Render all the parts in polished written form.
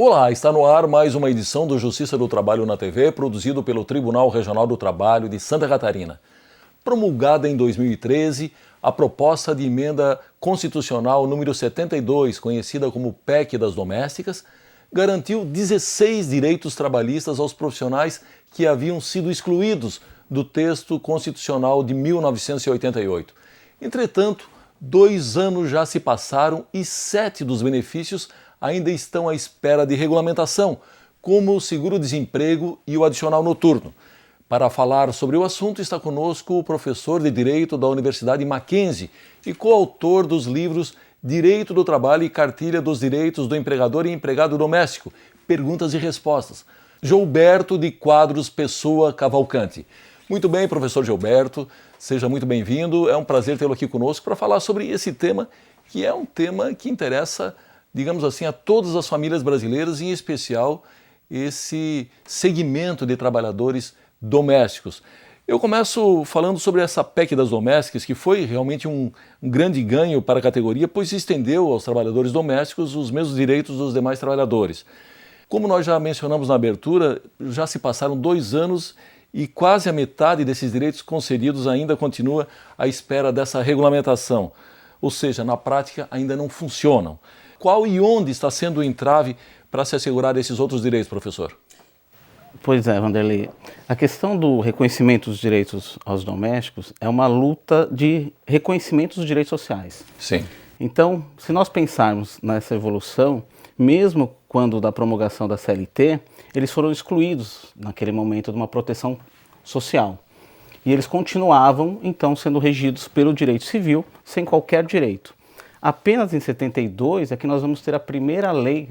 Olá, está no ar mais uma edição do Justiça do Trabalho na TV, produzido pelo Tribunal Regional do Trabalho de Santa Catarina. Promulgada em 2013, a proposta de emenda constitucional número 72, conhecida como PEC das Domésticas, garantiu 16 direitos trabalhistas aos profissionais que haviam sido excluídos do texto constitucional de 1988. Entretanto, 2 anos já se passaram e 7 dos benefícios ainda estão à espera de regulamentação, como o seguro-desemprego e o adicional noturno. Para falar sobre o assunto está conosco o professor de Direito da Universidade Mackenzie e coautor dos livros Direito do Trabalho e Cartilha dos Direitos do Empregador e Empregado Doméstico, Perguntas e Respostas, Gilberto de Quadros Pessoa Cavalcante. Muito bem, professor Gilberto, seja muito bem-vindo. É um prazer tê-lo aqui conosco para falar sobre esse tema, que é um tema que interessa, digamos assim, a todas as famílias brasileiras, em especial esse segmento de trabalhadores domésticos. Eu começo falando sobre essa PEC das domésticas, que foi realmente um grande ganho para a categoria, pois estendeu aos trabalhadores domésticos os mesmos direitos dos demais trabalhadores. Como nós já mencionamos na abertura, já se passaram 2 anos e quase a metade desses direitos concedidos ainda continua à espera dessa regulamentação. Ou seja, na prática ainda não funcionam. Qual e onde está sendo o entrave para se assegurar esses outros direitos, professor? Pois é, Vanderlei. A questão do reconhecimento dos direitos aos domésticos é uma luta de reconhecimento dos direitos sociais. Sim. Então, se nós pensarmos nessa evolução, mesmo quando da promulgação da CLT, eles foram excluídos naquele momento de uma proteção social. E eles continuavam, então, sendo regidos pelo direito civil, sem qualquer direito. Apenas em 72 é que nós vamos ter a primeira lei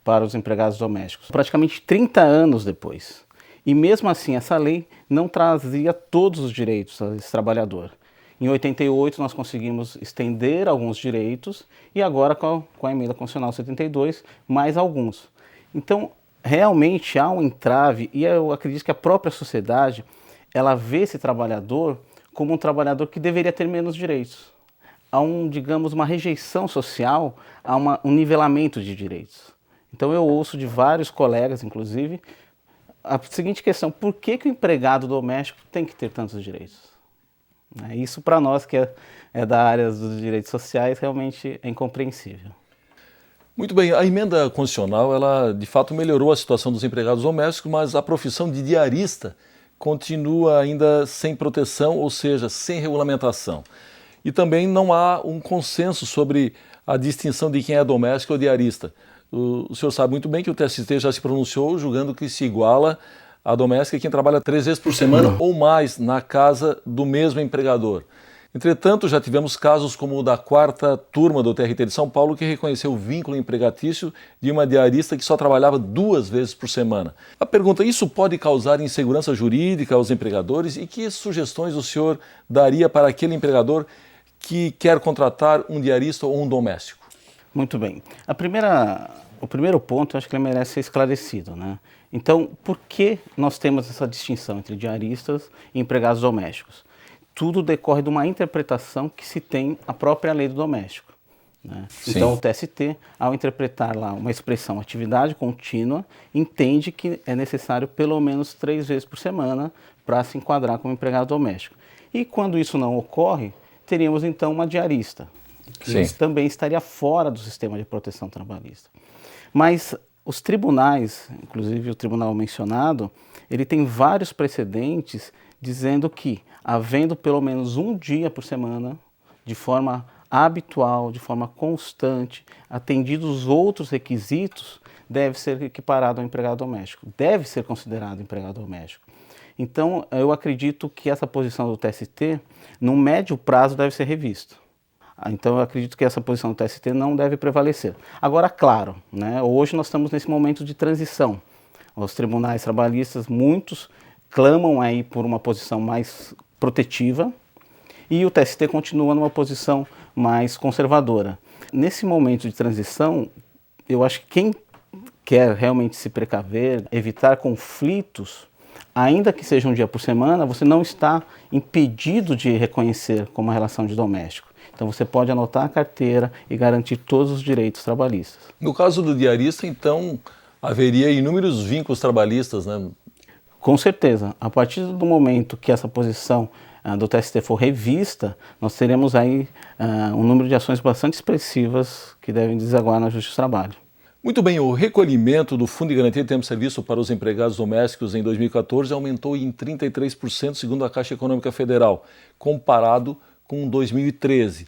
para os empregados domésticos, praticamente 30 anos depois. E mesmo assim, essa lei não trazia todos os direitos a esse trabalhador. Em 88 nós conseguimos estender alguns direitos e agora com a emenda constitucional 72, mais alguns. Então, realmente há um entrave e eu acredito que a própria sociedade, ela vê esse trabalhador como um trabalhador que deveria ter menos direitos. Há digamos, uma rejeição social, há um nivelamento de direitos. Então eu ouço de vários colegas, inclusive, a seguinte questão: por que o empregado doméstico tem que ter tantos direitos? Isso para nós que é da área dos direitos sociais realmente é incompreensível. Muito bem, a emenda constitucional, ela de fato melhorou a situação dos empregados domésticos, mas a profissão de diarista continua ainda sem proteção, ou seja, sem regulamentação. E também não há um consenso sobre a distinção de quem é doméstico ou diarista. O senhor sabe muito bem que o TST já se pronunciou julgando que se iguala a doméstica quem trabalha 3 vezes por semana ou mais na casa do mesmo empregador. Entretanto, já tivemos casos como o da 4ª turma do TRT de São Paulo, que reconheceu o vínculo empregatício de uma diarista que só trabalhava 2 vezes por semana. A pergunta: isso pode causar insegurança jurídica aos empregadores? E que sugestões o senhor daria para aquele empregador que quer contratar um diarista ou um doméstico? Muito bem. O primeiro ponto, eu acho que ele merece ser esclarecido, né? Então, por que nós temos essa distinção entre diaristas e empregados domésticos? Tudo decorre de uma interpretação que se tem a própria lei do doméstico, né? Então, o TST, ao interpretar lá uma expressão atividade contínua, entende que é necessário pelo menos 3 vezes por semana para se enquadrar como empregado doméstico. E quando isso não ocorre, teríamos então uma diarista, que também estaria fora do sistema de proteção trabalhista. Mas os tribunais, inclusive o tribunal mencionado, ele tem vários precedentes dizendo que, havendo pelo menos 1 dia por semana, de forma habitual, de forma constante, atendidos os outros requisitos, deve ser equiparado ao empregado doméstico, deve ser considerado empregado doméstico. Então, eu acredito que essa posição do TST, no médio prazo, deve ser revista. Então eu acredito que essa posição do TST não deve prevalecer. Agora, claro, né, hoje nós estamos nesse momento de transição. Os tribunais trabalhistas, muitos, clamam aí por uma posição mais protetiva e o TST continua numa posição mais conservadora. Nesse momento de transição, eu acho que quem quer realmente se precaver, evitar conflitos, ainda que seja 1 dia por semana, você não está impedido de reconhecer como uma relação de doméstico. Então você pode anotar a carteira e garantir todos os direitos trabalhistas. No caso do diarista, então, haveria inúmeros vínculos trabalhistas, né? Com certeza. A partir do momento que essa posição do TST for revista, nós teremos aí um número de ações bastante expressivas que devem desaguar na Justiça do Trabalho. Muito bem, o recolhimento do Fundo de Garantia de Tempo de Serviço para os empregados domésticos em 2014 aumentou em 33%, segundo a Caixa Econômica Federal, comparado com 2013.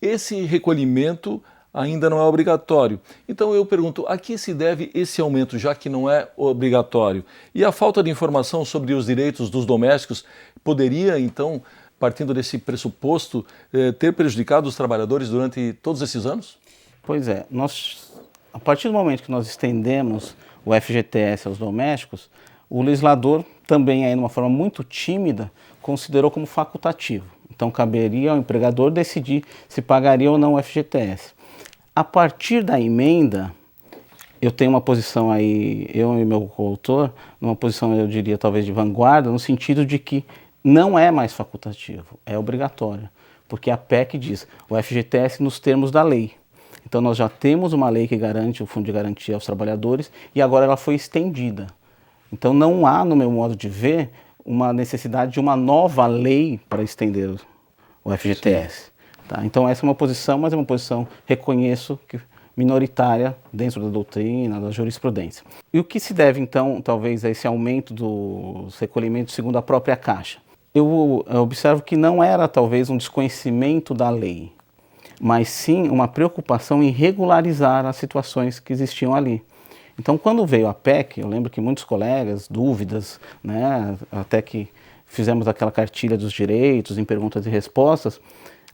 Esse recolhimento ainda não é obrigatório. Então eu pergunto, a que se deve esse aumento, já que não é obrigatório? E a falta de informação sobre os direitos dos domésticos poderia, então, partindo desse pressuposto, ter prejudicado os trabalhadores durante todos esses anos? Pois é, a partir do momento que nós estendemos o FGTS aos domésticos, o legislador também, aí, de uma forma muito tímida, considerou como facultativo. Então caberia ao empregador decidir se pagaria ou não o FGTS. A partir da emenda, eu tenho uma posição aí, eu e meu coautor, numa posição, eu diria, talvez de vanguarda, no sentido de que não é mais facultativo, é obrigatório. Porque a PEC diz, o FGTS nos termos da lei. Então nós já temos uma lei que garante o Fundo de Garantia aos trabalhadores e agora ela foi estendida. Então não há, no meu modo de ver, uma necessidade de uma nova lei para estender o FGTS. Tá? Então essa é uma posição, mas é uma posição, reconheço, que minoritária dentro da doutrina, da jurisprudência. E o que se deve então, talvez, a esse aumento dos recolhimentos segundo a própria Caixa? Eu observo que não era talvez um desconhecimento da lei, mas sim uma preocupação em regularizar as situações que existiam ali. Então quando veio a PEC, eu lembro que muitos colegas, dúvidas, né, até que fizemos aquela cartilha dos direitos em perguntas e respostas,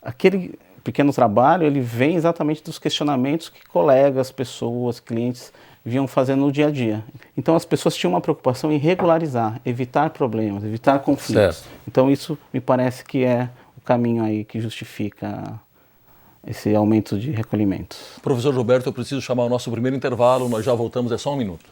aquele pequeno trabalho, ele vem exatamente dos questionamentos que colegas, pessoas, clientes vinham fazendo no dia a dia. Então as pessoas tinham uma preocupação em regularizar, evitar problemas, evitar conflitos. Certo. Então isso me parece que é o caminho aí que justifica esse aumento de recolhimentos. Professor Roberto, eu preciso chamar o nosso primeiro intervalo, nós já voltamos, é só um minuto.